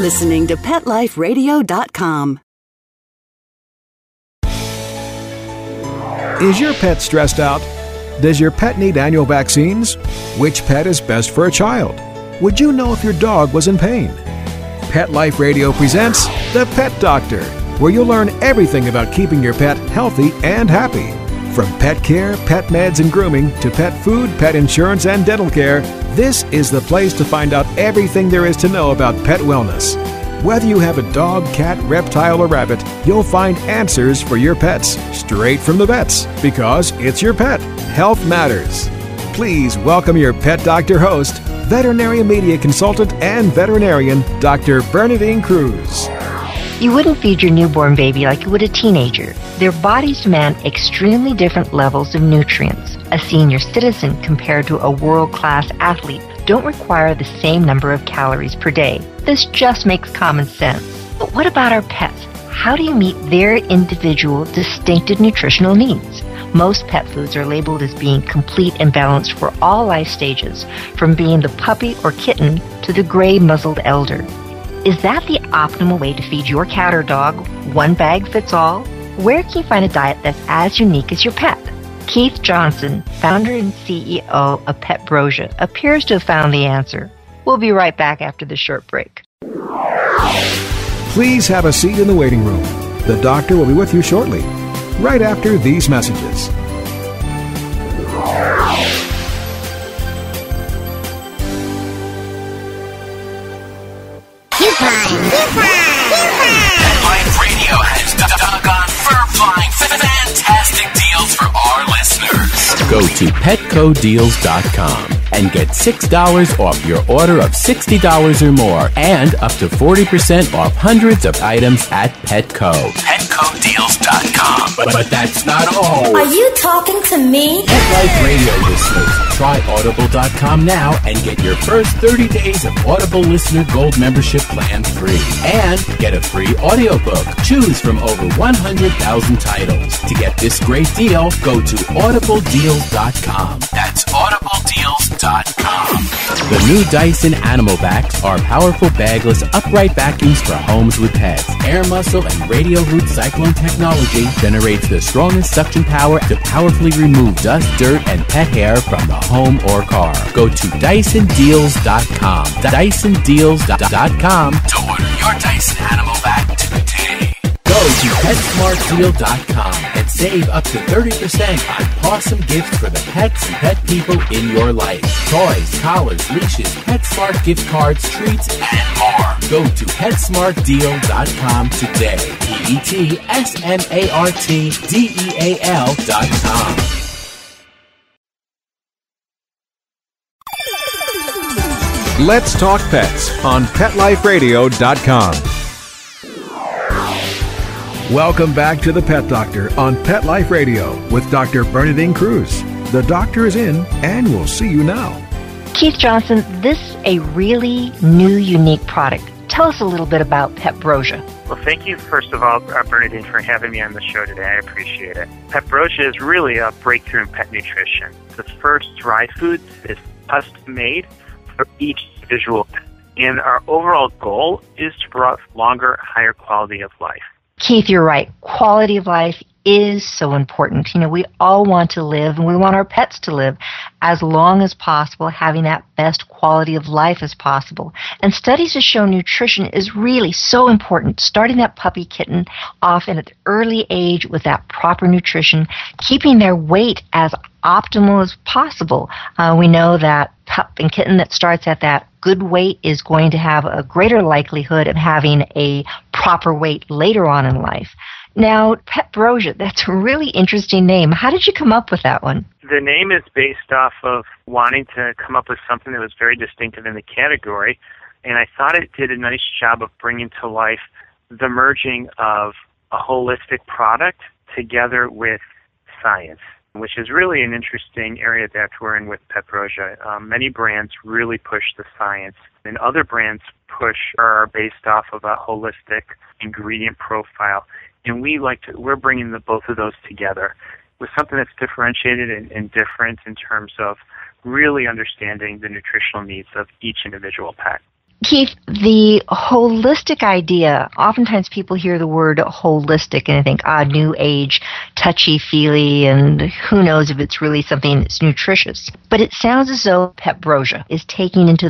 listening to PetLifeRadio.com. Is your pet stressed out? Does your pet need annual vaccines? Which pet is best for a child? Would you know if your dog was in pain? Pet Life Radio presents The Pet Doctor, where you'll learn everything about keeping your pet healthy and happy. From pet care, pet meds and grooming, to pet food, pet insurance, and dental care, this is the place to find out everything there is to know about pet wellness. Whether you have a dog, cat, reptile, or rabbit, you'll find answers for your pets straight from the vets, because it's your pet. Health matters. Please welcome your Pet Doctor host, veterinary media consultant and veterinarian, Dr. Bernadine Cruz. You wouldn't feed your newborn baby like you would a teenager. Their bodies demand extremely different levels of nutrients. A senior citizen compared to a world-class athlete don't require the same number of calories per day. This just makes common sense. But what about our pets? How do you meet their individual, distinctive nutritional needs? Most pet foods are labeled as being complete and balanced for all life stages, from being the puppy or kitten to the gray muzzled elder. Is that the optimal way to feed your cat or dog? One bag fits all? Where can you find a diet that's as unique as your pet? Keith Johnson, founder and CEO of Petbrosia, appears to have found the answer. We'll be right back after the short break. Please have a seat in the waiting room. The doctor will be with you shortly, right after these messages. Pet Life Radio has doggone fur-flying fantastic deals for our listeners. Go to petcodeals.com and get $6 off your order of $60 or more, and up to 40% off hundreds of items at Petco. Petcodeals.com. But that's not all. Are you talking to me? Pet Life Radio listeners, try Audible.com now and get your first 30 days of Audible Listener Gold membership plan free. And get a free audiobook. Choose from over 100,000 titles. To get this great deal, go to audibledeals.com. That's audibledeals.com. The new Dyson Animal Vacs are powerful bagless upright vacuums for homes with pets. Air muscle and radio root cyclone technology generates the strongest suction power to powerfully remove dust, dirt, and pet hair from the home or car. Go to DysonDeals.com. DysonDeals.com to order your Dyson Animal Vac today. Go to PetSmartDeal.com and save up to 30% on awesome gifts for the pets and pet people in your life. Toys, collars, leashes, PetSmart gift cards, treats, and more. Go to PetSmartDeal.com today. PetSmartDeal.com. Let's talk pets on PetLifeRadio.com. Welcome back to The Pet Doctor on Pet Life Radio with Dr. Bernadine Cruz. The doctor is in, and we'll see you now. Keith Johnson, this is a really new, unique product. Tell us a little bit about Petbrosia. Well, thank you, first of all, Bernadine, for having me on the show today. I appreciate it. Petbrosia is really a breakthrough in pet nutrition. The first dry food is custom-made for each individual pet. And our overall goal is to provide longer, higher quality of life. Keith, you're right. Quality of life is so important. You know, we all want to live, and we want our pets to live as long as possible, having that best quality of life as possible. And studies have shown nutrition is really so important. Starting that puppy kitten off at an early age with that proper nutrition, keeping their weight as optimal as possible. We know that pup and kitten that starts at that good weight is going to have a greater likelihood of having a proper weight later on in life. Now, Petbrosia, that's a really interesting name. How did you come up with that one? The name is based off of wanting to come up with something that was very distinctive in the category, and I thought it did a nice job of bringing to life the merging of a holistic product together with science, which is really an interesting area that we're in with Petbrosia. Many brands really push the science, and other brands are based off of a holistic ingredient profile. And we're bringing both of those together with something that's differentiated and different in terms of really understanding the nutritional needs of each individual pet. Keith, the holistic idea, oftentimes people hear the word holistic and they think, new age, touchy-feely, and who knows if it's really something that's nutritious. But it sounds as though Petbrosia is taking into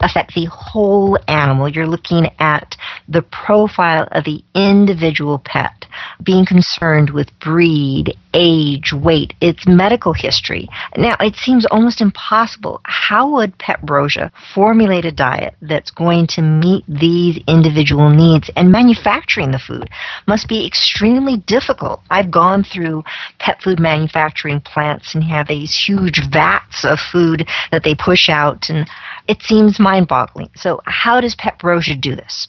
effect the whole animal. You're looking at the profile of the individual pet, being concerned with breed, age, weight, its medical history. Now, it seems almost impossible. How would Petbrosia formulate a diet that's going to meet these individual needs? And manufacturing the food must be extremely difficult. I've gone through pet food manufacturing plants and have these huge vats of food that they push out, and it seems mind-boggling. So how does Petbrosia do this?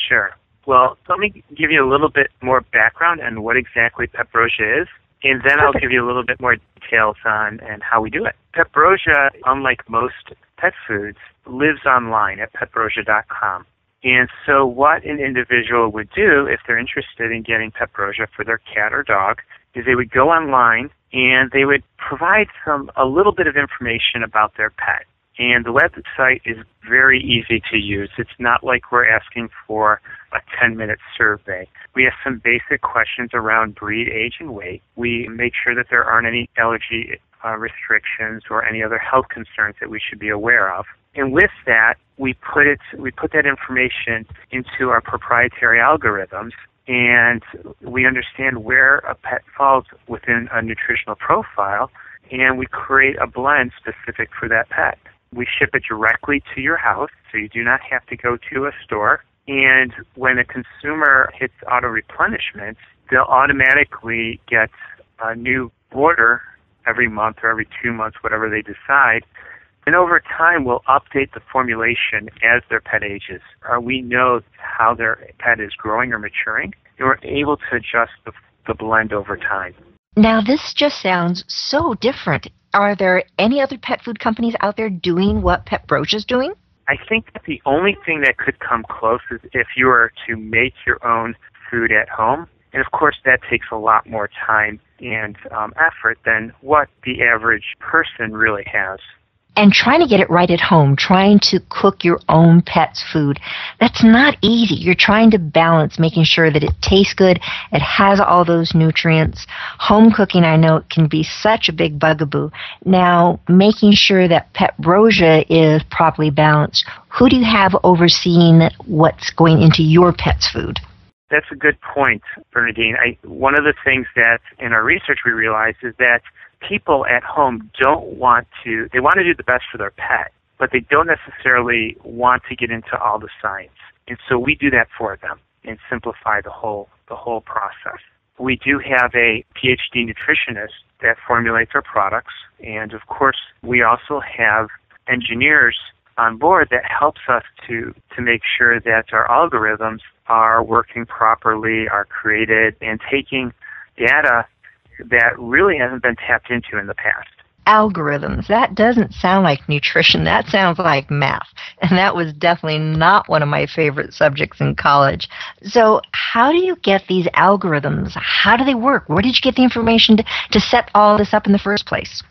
Sure. Well, let me give you a little bit more background on what exactly Petbrosia is, and then I'll give you a little bit more details on and how we do it. Petbrosia, unlike most pet foods, lives online at petbrosia.com. And so what an individual would do if they're interested in getting Petbrosia for their cat or dog is they would go online and they would provide a little bit of information about their pet. And the website is very easy to use. It's not like we're asking for a 10-minute survey. We have some basic questions around breed, age, and weight. We make sure that there aren't any allergy restrictions or any other health concerns that we should be aware of. And with that, we put that information into our proprietary algorithms, and we understand where a pet falls within a nutritional profile, and we create a blend specific for that pet. We ship it directly to your house, so you do not have to go to a store. And when a consumer hits auto-replenishment, they'll automatically get a new order every month or every 2 months, whatever they decide. And over time, we'll update the formulation as their pet ages. We know how their pet is growing or maturing, and we're able to adjust the blend over time. Now, this just sounds so different. Are there any other pet food companies out there doing what Petbrosia is doing? I think that the only thing that could come close is if you were to make your own food at home. And, of course, that takes a lot more time and effort than what the average person really has. And trying to get it right at home, trying to cook your own pet's food, that's not easy. You're trying to balance making sure that it tastes good, it has all those nutrients. Home cooking, I know, can be such a big bugaboo. Now, making sure that Petbrosia is properly balanced, who do you have overseeing what's going into your pet's food? That's a good point, Bernadine. One of the things that in our research we realized is that people at home they want to do the best for their pet, but they don't necessarily want to get into all the science. And so we do that for them and simplify the whole process. We do have a PhD nutritionist that formulates our products, and of course we also have engineers on board that helps us to make sure that our algorithms are working properly, are created, and taking data that really hasn't been tapped into in the past. Algorithms, that doesn't sound like nutrition. That sounds like math. And that was definitely not one of my favorite subjects in college. So how do you get these algorithms? How do they work? Where did you get the information to set all this up in the first place?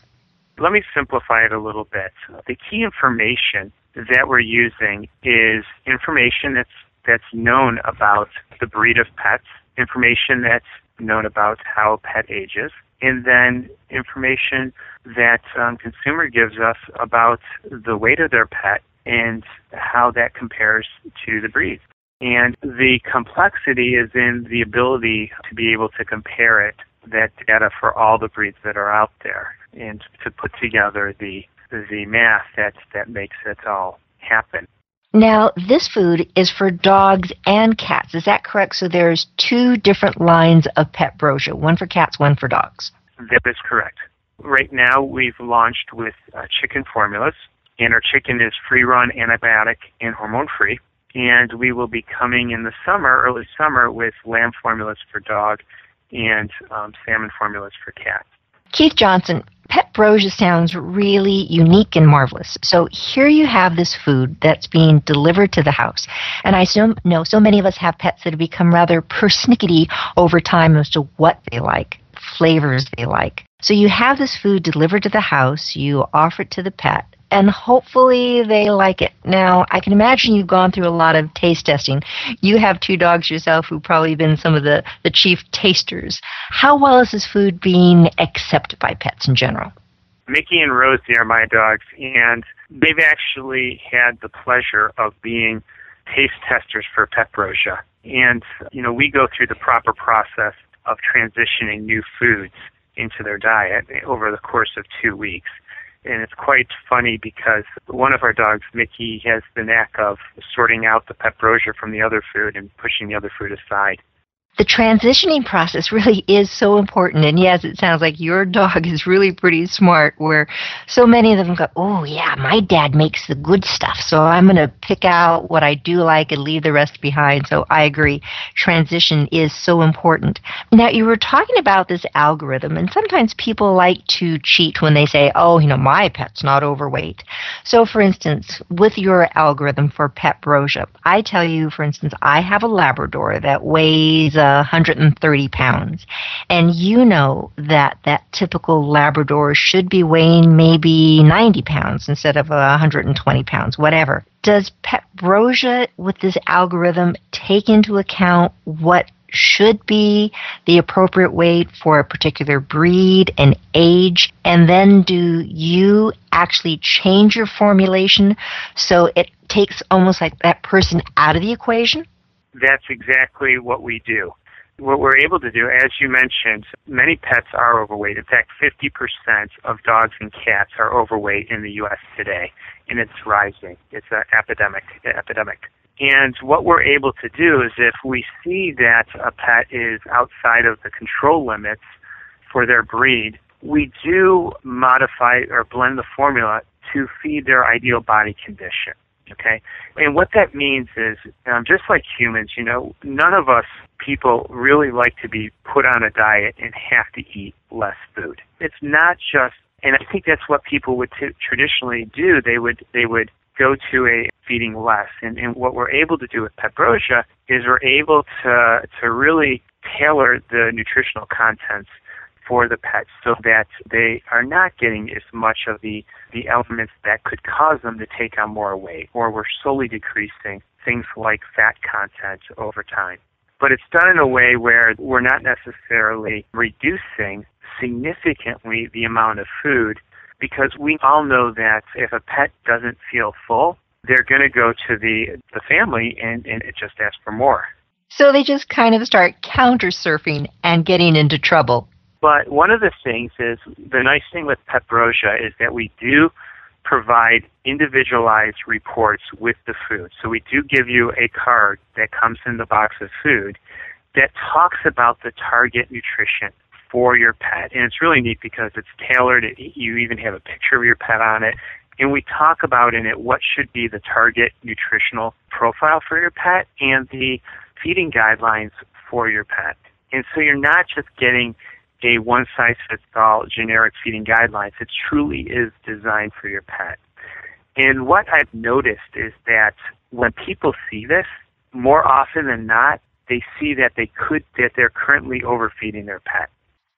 Let me simplify it a little bit. The key information that we're using is information that's known about the breed of pets, information that's known about how a pet ages, and then information that consumer gives us about the weight of their pet and how that compares to the breed. And the complexity is in the ability to be able to compare that data for all the breeds that are out there and to put together the math that makes it all happen. Now, this food is for dogs and cats. Is that correct? So there's two different lines of Petbrosia, one for cats, one for dogs. That is correct. Right now, we've launched with chicken formulas, and our chicken is free-run, antibiotic, and hormone-free. And we will be coming in the summer, early summer, with lamb formulas for dog and salmon formulas for cat. Keith Johnson, Petbrosia sounds really unique and marvelous. So here you have this food that's being delivered to the house. And I know so many of us have pets that have become rather persnickety over time as to what they like, flavors they like. So you have this food delivered to the house, you offer it to the pet. and hopefully they like it. Now, I can imagine you've gone through a lot of taste testing. You have 2 dogs yourself who've probably been some of the chief tasters. How well is this food being accepted by pets in general? Mickey and Rosie are my dogs, and they've actually had the pleasure of being taste testers for Petbrosia. And, we go through the proper process of transitioning new foods into their diet over the course of 2 weeks. And it's quite funny because one of our dogs, Mickey, has the knack of sorting out the Petbrosia from the other food and pushing the other food aside. The transitioning process really is so important. And yes, it sounds like your dog is really pretty smart, where so many of them go, oh, yeah, my dad makes the good stuff, so I'm going to pick out what I do like and leave the rest behind. So I agree. Transition is so important. Now, you were talking about this algorithm, and sometimes people like to cheat when they say, oh, my pet's not overweight. So, for instance, with your algorithm for Petbrosia, I tell you, for instance, I have a Labrador that weighs 130 pounds. And you know that typical Labrador should be weighing maybe 90 pounds instead of 120 pounds, whatever. Does Petbrosia, with this algorithm, take into account what should be the appropriate weight for a particular breed and age? And then do you actually change your formulation so it takes almost like that person out of the equation? That's exactly what we do. What we're able to do, as you mentioned, many pets are overweight. In fact, 50% of dogs and cats are overweight in the U.S. today, and it's rising. It's an epidemic. And what we're able to do is if we see that a pet is outside of the control limits for their breed, we do modify or blend the formula to feed their ideal body condition. Okay? And what that means is, just like humans, none of us people really like to be put on a diet and have to eat less food. It's not just, and I think that's what people would traditionally do. They would go to a feeding less. And what we're able to do with Petbrosia is we're able to really tailor the nutritional contents for the pets so that they are not getting as much of the elements that could cause them to take on more weight, or we're slowly decreasing things like fat content over time. But it's done in a way where we're not necessarily reducing significantly the amount of food, because we all know that if a pet doesn't feel full, they're going to go to the family and just ask for more. So they just kind of start counter-surfing and getting into trouble. But one of the things is, the nice thing with Petbrosia is that we do provide individualized reports with the food. So we do give you a card that comes in the box of food that talks about the target nutrition for your pet. And it's really neat because it's tailored. You even have a picture of your pet on it. And we talk about in it what should be the target nutritional profile for your pet and the feeding guidelines for your pet. And so you're not just getting a one-size-fits-all generic feeding guidelines. It truly is designed for your pet. And what I've noticed is that when people see this, more often than not, they see that they're currently overfeeding their pet.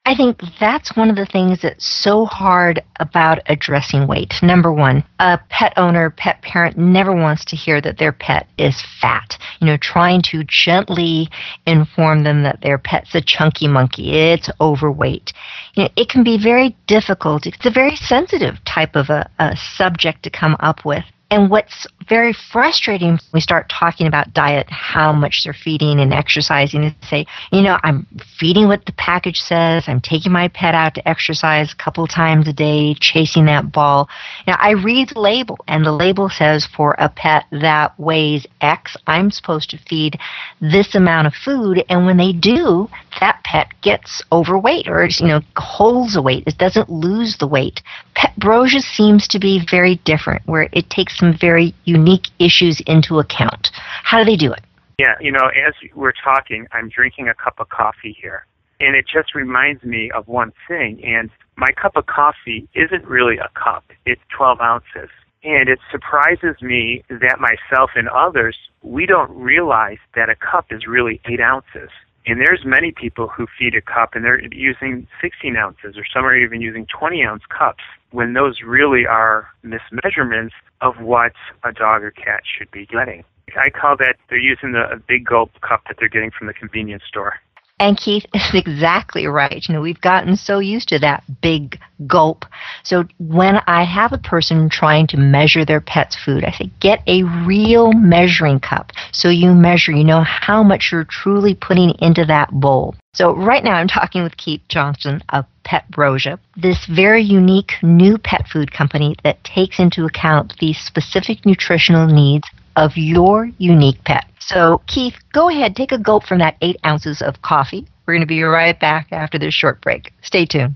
I think that's one of the things that's so hard about addressing weight. Number one, a pet owner, pet parent never wants to hear that their pet is fat. Trying to gently inform them that their pet's a chunky monkey, it's overweight. It can be very difficult. It's a very sensitive type of a subject to come up with. And what's very frustrating when we start talking about diet, how much they're feeding and exercising, is say, I'm feeding what the package says. I'm taking my pet out to exercise a couple times a day, chasing that ball. Now, I read the label, and the label says for a pet that weighs X, I'm supposed to feed this amount of food. And when they do, that pet gets overweight or, holds the weight. It doesn't lose the weight. Petbrosia seems to be very different, where it takes some very unique issues into account. How do they do it? Yeah, as we're talking, I'm drinking a cup of coffee here. And it just reminds me of one thing. And my cup of coffee isn't really a cup. It's 12 ounces. And it surprises me that myself and others, we don't realize that a cup is really 8 ounces. And there's many people who feed a cup and they're using 16 ounces, or some are even using 20-ounce cups. when those really are mismeasurements of what a dog or cat should be getting. I call that they're using a big gulp cup that they're getting from the convenience store. And Keith is exactly right. We've gotten so used to that big gulp. So when I have a person trying to measure their pet's food, I say, get a real measuring cup. So you measure, you know how much you're truly putting into that bowl. So right now I'm talking with Keith Johnson of Petbrosia, this very unique new pet food company that takes into account the specific nutritional needs of your unique pet. So, Keith, go ahead, take a gulp from that 8 ounces of coffee. We're going to be right back after this short break. Stay tuned.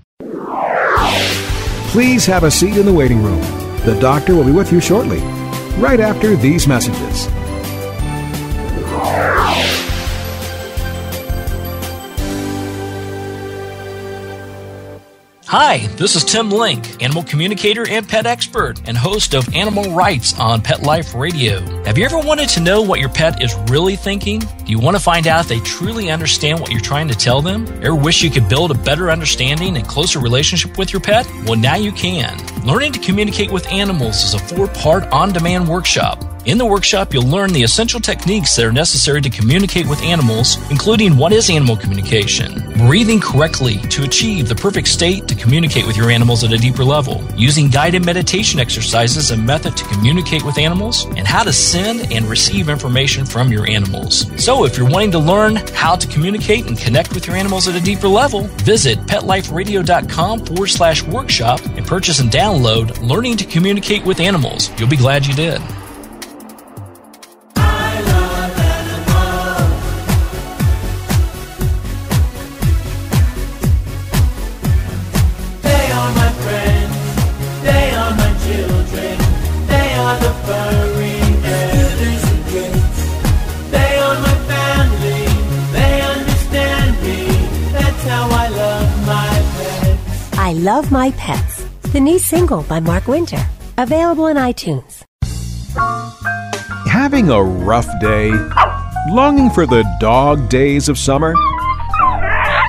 Please have a seat in the waiting room. The doctor will be with you shortly, right after these messages. Hi, this is Tim Link, animal communicator and pet expert and host of Animal Rights on Pet Life Radio. Have you ever wanted to know what your pet is really thinking? Do you want to find out if they truly understand what you're trying to tell them? Ever wish you could build a better understanding and closer relationship with your pet? Well, now you can. Learning to Communicate with Animals is a 4-part on-demand workshop. In the workshop, you'll learn the essential techniques that are necessary to communicate with animals, including what is animal communication, breathing correctly to achieve the perfect state to communicate with your animals at a deeper level, using guided meditation exercises and method to communicate with animals, and how to send and receive information from your animals. So if you're wanting to learn how to communicate and connect with your animals at a deeper level, visit PetLifeRadio.com/workshop and purchase and download Learning to Communicate with Animals. You'll be glad you did. I Love My Pets, the new single by Mark Winter, available on iTunes. Having a rough day? Longing for the dog days of summer?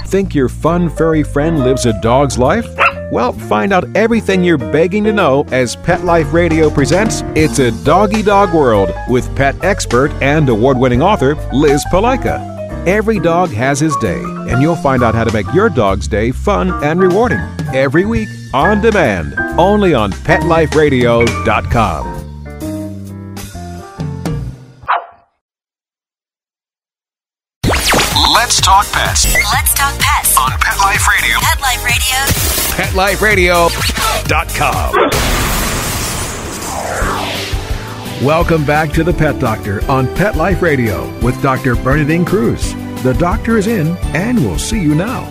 Think your fun furry friend lives a dog's life? Well, find out everything you're begging to know as Pet Life Radio presents It's a Doggy Dog World with pet expert and award-winning author Liz Palaika. Every dog has his day, and you'll find out how to make your dog's day fun and rewarding. Every week, on demand, only on PetLifeRadio.com. Let's talk pets. Let's talk pets On Pet Life Radio. Pet Life Radio. PetLifeRadio.com. Welcome back to the Pet Doctor on Pet Life Radio with Dr. Bernadine Cruz. The doctor is in, and we'll see you now.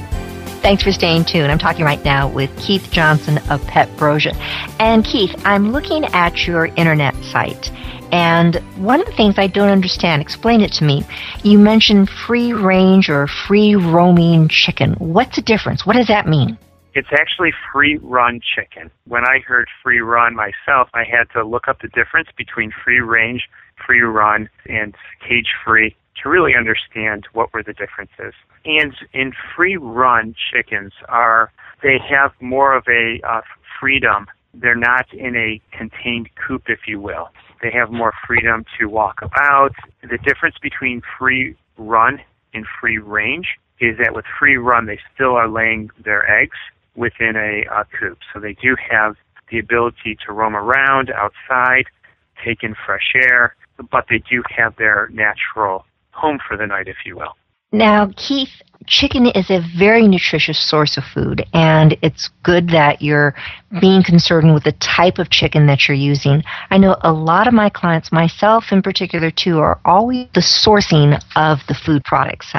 Thanks for staying tuned. I'm talking right now with Keith Johnson of Petbrosia. And Keith, I'm looking at your internet site. And one of the things I don't understand, explain it to me. You mentioned free range or free roaming chicken. What's the difference? What does that mean? It's actually free-run chicken. When I heard free-run myself, I had to look up the difference between free-range, free-run, and cage-free to really understand what were the differences. And in free-run chickens, they have more of a freedom. They're not in a contained coop, if you will. They have more freedom to walk about. The difference between free-run and free-range is that with free-run, they still are laying their eggs within a coop. So they do have the ability to roam around outside, take in fresh air, but they do have their natural home for the night, if you will. Now, Keith, chicken is a very nutritious source of food, and it's good that you're being concerned with the type of chicken that you're using. I know a lot of my clients, myself in particular too, are always the sourcing of the food products.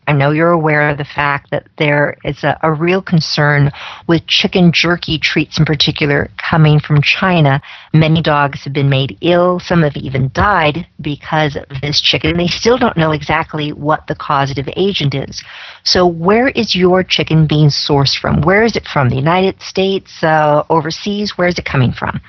I know you're aware of the fact that there is a real concern with chicken jerky treats in particular coming from China. Many dogs have been made ill. Some have even died because of this chicken. They still don't know exactly what the causative agent is. So where is your chicken being sourced from? Where is it from? The United States, overseas? Where is it coming from?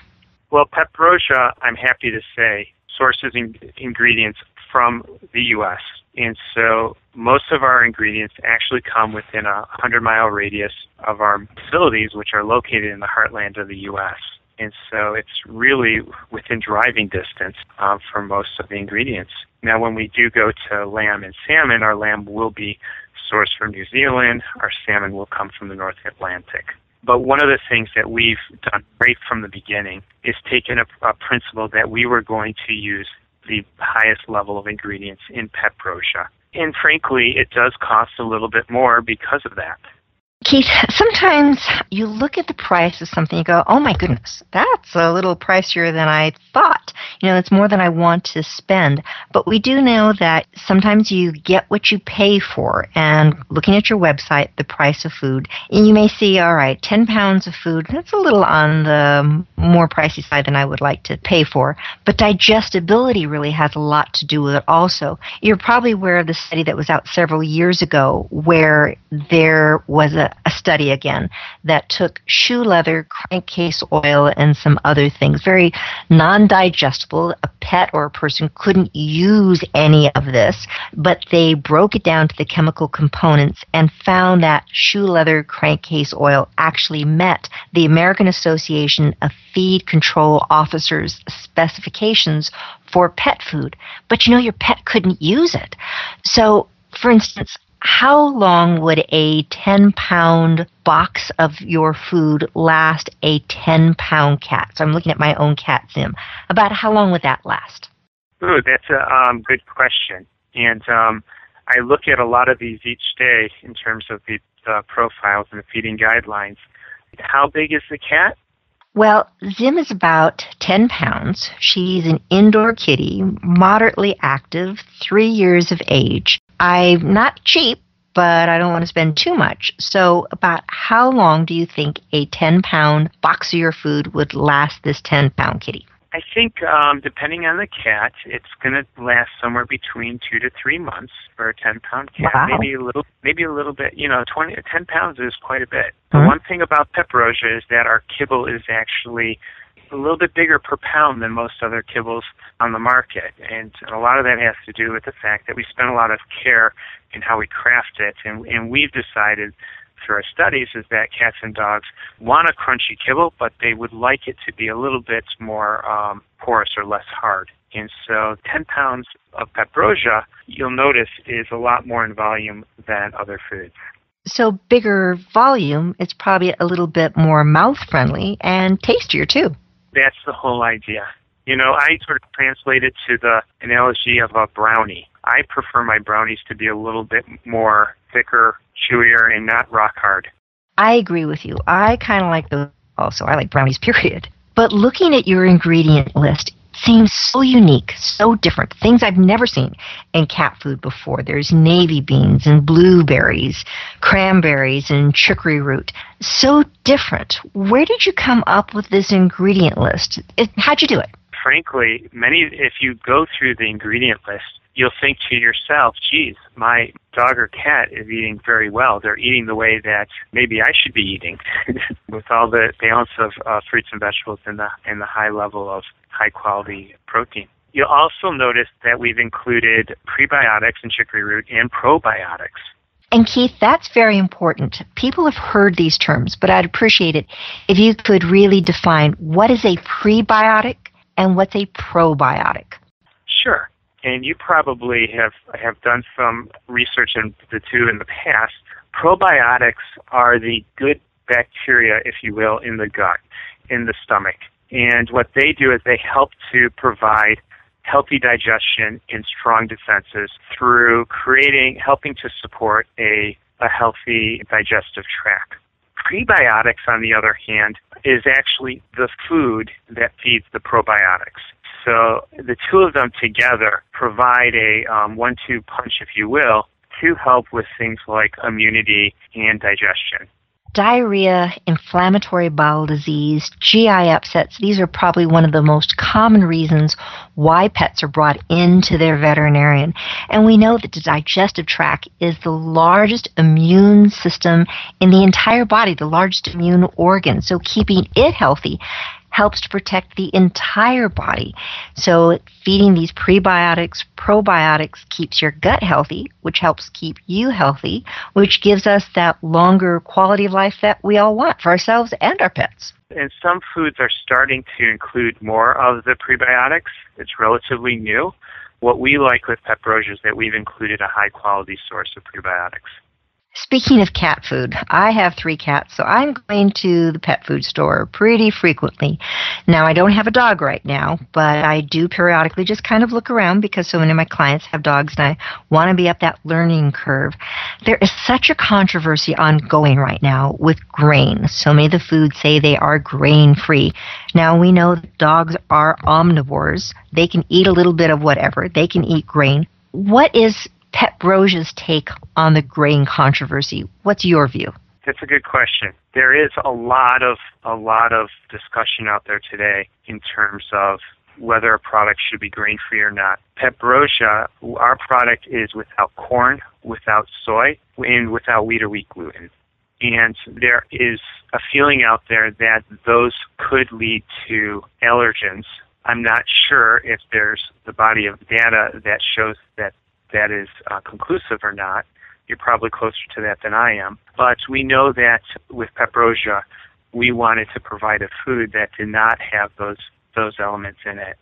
Well, Petbrosia, I'm happy to say, sources ingredients from the U.S. And so most of our ingredients actually come within a 100-mile radius of our facilities, which are located in the heartland of the U.S. And so it's really within driving distance for most of the ingredients. Now, when we do go to lamb and salmon, our lamb will be sourced from New Zealand. Our salmon will come from the North Atlantic. But one of the things that we've done right from the beginning is taken a principle that we were going to use the highest level of ingredients in Petbrosia. And frankly, it does cost a little bit more because of that. Keith, sometimes you look at the price of something and go, oh my goodness, that's a little pricier than I thought. It's more than I want to spend. But we do know that sometimes you get what you pay for. And looking at your website, the price of food, and you may see, all right, 10 pounds of food, that's a little on the more pricey side than I would like to pay for. But digestibility really has a lot to do with it also. You're probably aware of the study that was out several years ago where there was a study again that took shoe leather, crankcase oil, and some other things, very non-digestible. A pet or a person couldn't use any of this, but they broke it down to the chemical components and found that shoe leather, crankcase oil actually met the American Association of Feed Control Officers specifications for pet food. But your pet couldn't use it. So, for instance, how long would a 10-pound box of your food last a 10-pound cat? So I'm looking at my own cat, Zim. About how long would that last? Ooh, that's a good question. And I look at a lot of these each day in terms of the profiles and the feeding guidelines. How big is the cat? Well, Zim is about 10 pounds. She's an indoor kitty, moderately active, 3 years of age. I'm not cheap, but I don't want to spend too much. So about how long do you think a 10-pound box of your food would last this 10-pound kitty? I think depending on the cat, it's going to last somewhere between 2 to 3 months for a 10-pound cat. Wow. Maybe a little bit. 10 pounds is quite a bit. The one thing about Petbrosia is that our kibble is actually a little bit bigger per pound than most other kibbles on the market. And a lot of that has to do with the fact that we spend a lot of care in how we craft it. And we've decided through our studies is that cats and dogs want a crunchy kibble, but they would like it to be a little bit more porous or less hard. And so 10 pounds of Petbrosia, you'll notice, is a lot more in volume than other foods. So bigger volume, it's probably a little bit more mouth-friendly and tastier, too. That's the whole idea. I sort of translate it to the analogy of a brownie. I prefer my brownies to be a little bit more thicker, chewier, and not rock hard. I agree with you. I kind of like those also. I like brownies, period. But looking at your ingredient list seems so unique, so different. Things I've never seen in cat food before. There's navy beans and blueberries, cranberries and chicory root. So different. Where did you come up with this ingredient list? How'd you do it? Frankly, if you go through the ingredient list, you'll think to yourself, geez, my dog or cat is eating very well. They're eating the way that maybe I should be eating with all the balance of fruits and vegetables and the high level of high-quality protein. You'll also notice that we've included prebiotics in chicory root and probiotics. And Keith, that's very important. People have heard these terms, but I'd appreciate it if you could really define what is a prebiotic and what's a probiotic. Sure. And you probably have done some research in the two in the past. Probiotics are the good bacteria, if you will, in the gut, in the stomach. And what they do is they help to provide healthy digestion and strong defenses through helping to support a healthy digestive tract. Prebiotics, on the other hand, is actually the food that feeds the probiotics. So the two of them together provide a 1-2 punch, if you will, to help with things like immunity and digestion. Diarrhea, inflammatory bowel disease, GI upsets, these are probably one of the most common reasons why pets are brought into their veterinarian. And we know that the digestive tract is the largest immune system in the entire body, the largest immune organ. So keeping it healthy helps to protect the entire body. So feeding these prebiotics, probiotics keeps your gut healthy, which helps keep you healthy, which gives us that longer quality of life that we all want for ourselves and our pets. And some foods are starting to include more of the prebiotics. It's relatively new. What we like with Petbrosia is that we've included a high-quality source of prebiotics. Speaking of cat food, I have 3 cats, so I'm going to the pet food store pretty frequently. Now, I don't have a dog right now, but I do periodically just kind of look around because so many of my clients have dogs and I want to be up that learning curve. There is such a controversy ongoing right now with grain. So many of the foods say they are grain-free. Now, we know that dogs are omnivores. They can eat a little bit of whatever. They can eat grain. What is Petbrosia's take on the grain controversy? What's your view? That's a good question. There is a lot of discussion out there today in terms of whether a product should be grain-free or not. Petbrosia, our product is without corn, without soy, and without wheat or wheat gluten. And there is a feeling out there that those could lead to allergens. I'm not sure if there's the body of data that shows that is conclusive or not. You're probably closer to that than I am. But we know that with Petbrosia, we wanted to provide a food that did not have those elements in it.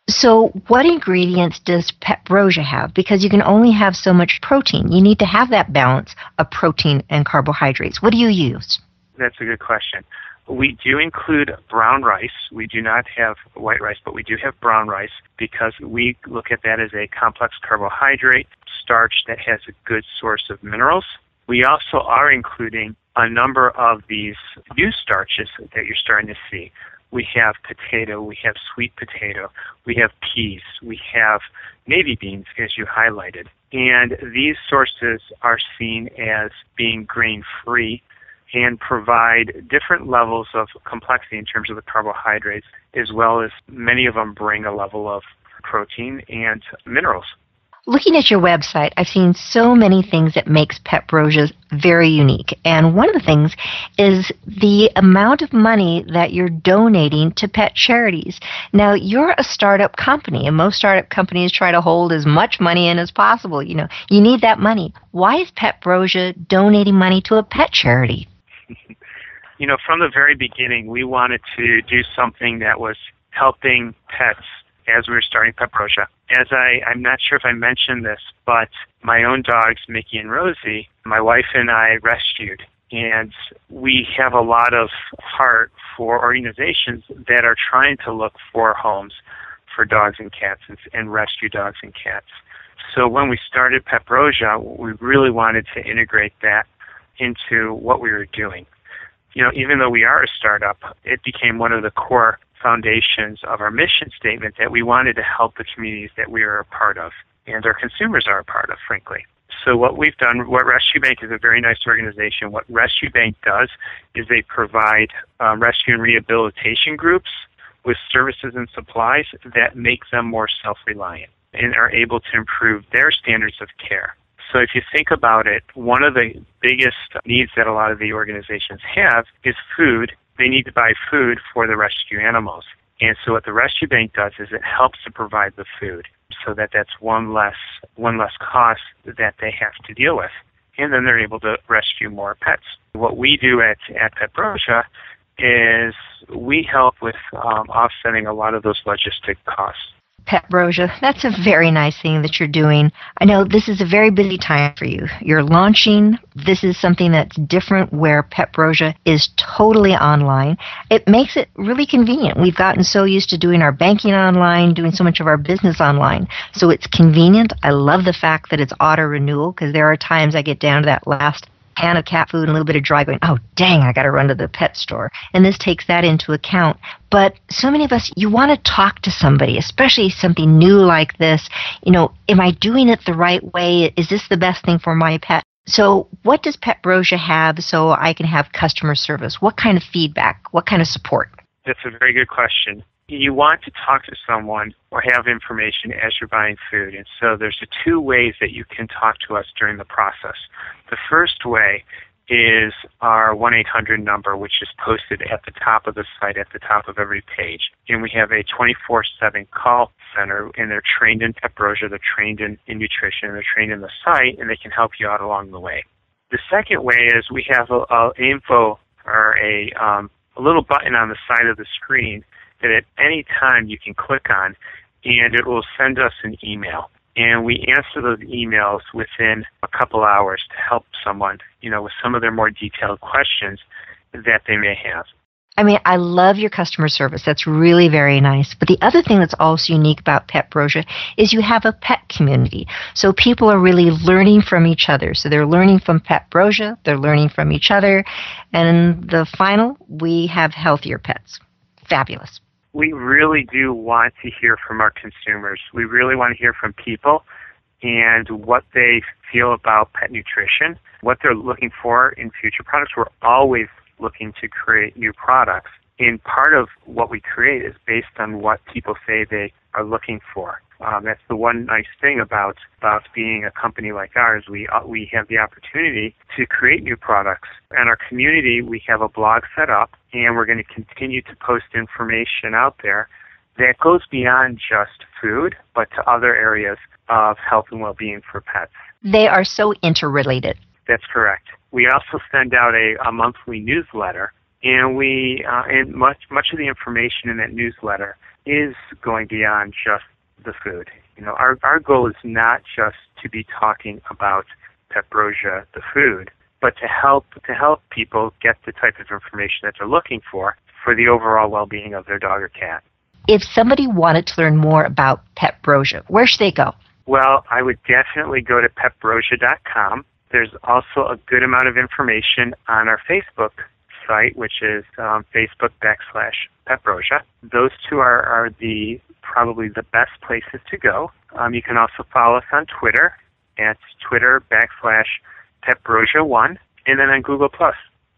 So what ingredients does Petbrosia have? Because you can only have so much protein. You need to have that balance of protein and carbohydrates. What do you use? That's a good question. We do include brown rice. We do not have white rice, but we do have brown rice because we look at that as a complex carbohydrate starch that has a good source of minerals. We also are including a number of these new starches that you're starting to see. We have potato, we have sweet potato, we have peas, we have navy beans, as you highlighted. And these sources are seen as being grain-free and provide different levels of complexity in terms of the carbohydrates, as well as many of them bring a level of protein and minerals. Looking at your website, I've seen so many things that makes Petbrosia very unique. And one of the things is the amount of money that you're donating to pet charities. Now, you're a startup company, and most startup companies try to hold as much money in as possible. You need that money. Why is Petbrosia donating money to a pet charity? From the very beginning, we wanted to do something that was helping pets as we were starting Petbrosia. I'm not sure if I mentioned this, but my own dogs, Mickey and Rosie, my wife and I rescued. And we have a lot of heart for organizations that are trying to look for homes for dogs and cats and rescue dogs and cats. So when we started Petbrosia, we really wanted to integrate that into what we were doing. Even though we are a startup, it became one of the core foundations of our mission statement that we wanted to help the communities that we are a part of and our consumers are a part of, frankly. So what we've done, what Rescue Bank is a very nice organization. What Rescue Bank does is they provide rescue and rehabilitation groups with services and supplies that make them more self-reliant and are able to improve their standards of care. So if you think about it, one of the biggest needs that a lot of the organizations have is food. They need to buy food for the rescue animals. And so what the Rescue Bank does is it helps to provide the food so that that's one less cost that they have to deal with. And then they're able to rescue more pets. What we do at Petbrosia is we help with offsetting a lot of those logistic costs. Petbrosia, that's a very nice thing that you're doing. I know this is a very busy time for you. You're launching. This is something that's different where Petbrosia is totally online. It makes it really convenient. We've gotten so used to doing our banking online, doing so much of our business online. So it's convenient. I love the fact that it's auto renewal because there are times I get down to that last can of cat food and a little bit of dry going, oh, dang, I got to run to the pet store. And this takes that into account. But so many of us, you want to talk to somebody, especially something new like this. Am I doing it the right way? Is this the best thing for my pet? So what does Petbrosia have so I can have customer service? What kind of feedback? What kind of support? That's a very good question. You want to talk to someone or have information as you're buying food. And so there's 2 ways that you can talk to us during the process. The first way is our 1-800 number, which is posted at the top of the site, at the top of every page. And we have a 24/7 call center, and they're trained in Petbrosia, they're trained in nutrition, they're trained in the site, and they can help you out along the way. The second way is we have a info or a little button on the side of the screen that at any time you can click on, and it will send us an email. And we answer those emails within a couple hours to help someone, with some of their more detailed questions that they may have. I mean, I love your customer service. That's really very nice. But the other thing that's also unique about Petbrosia is you have a pet community. So people are really learning from each other. So they're learning from Petbrosia, they're learning from each other. And the final, we have healthier pets. Fabulous. We really do want to hear from our consumers. We really want to hear from people and what they feel about pet nutrition, what they're looking for in future products. We're always looking to create new products. And part of what we create is based on what people say they are looking for. That's the one nice thing about being a company like ours. We have the opportunity to create new products. In our community, we have a blog set up, and we're going to continue to post information out there that goes beyond just food, but to other areas of health and well-being for pets. They are so interrelated. That's correct. We also send out a monthly newsletter, and and much of the information in that newsletter is going beyond just the food. Our goal is not just to be talking about Petbrosia, the food, but to help people get the type of information that they're looking for the overall well-being of their dog or cat. If somebody wanted to learn more about Petbrosia, where should they go? Well, I would definitely go to petbrosia.com. There's also a good amount of information on our Facebook site, which is Facebook.com/Petbrosia. Those two are probably the best places to go. You can also follow us on Twitter at Twitter.com/Petbrosia1, and then on Google+.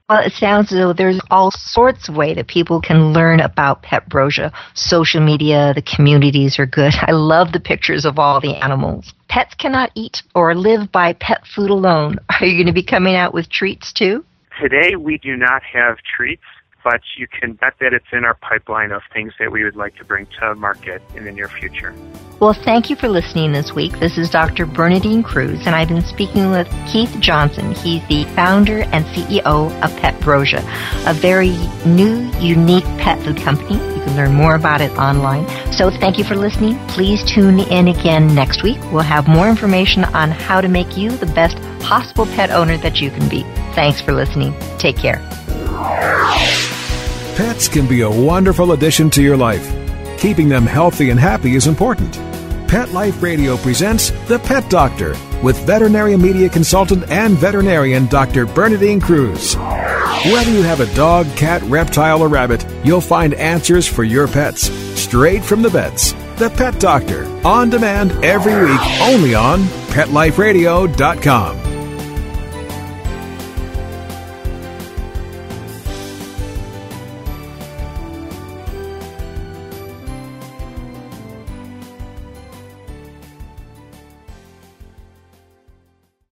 Well, it sounds as though there's all sorts of ways that people can learn about Petbrosia. Social media, the communities are good. I love the pictures of all the animals. Pets cannot eat or live by pet food alone. Are you going to be coming out with treats too? Today we do not have treats, but you can bet that it's in our pipeline of things that we would like to bring to market in the near future. Well, thank you for listening this week. This is Dr. Bernadine Cruz, and I've been speaking with Keith Johnson. He's the founder and CEO of Petbrosia, a very new, unique pet food company. You can learn more about it online. So thank you for listening. Please tune in again next week. We'll have more information on how to make you the best possible pet owner that you can be. Thanks for listening. Take care. Pets can be a wonderful addition to your life. Keeping them healthy and happy is important. Pet Life Radio presents The Pet Doctor with veterinary media consultant and veterinarian Dr. Bernadine Cruz. Whether you have a dog, cat, reptile, or rabbit, you'll find answers for your pets straight from the vets. The Pet Doctor, on demand every week, only on PetLifeRadio.com.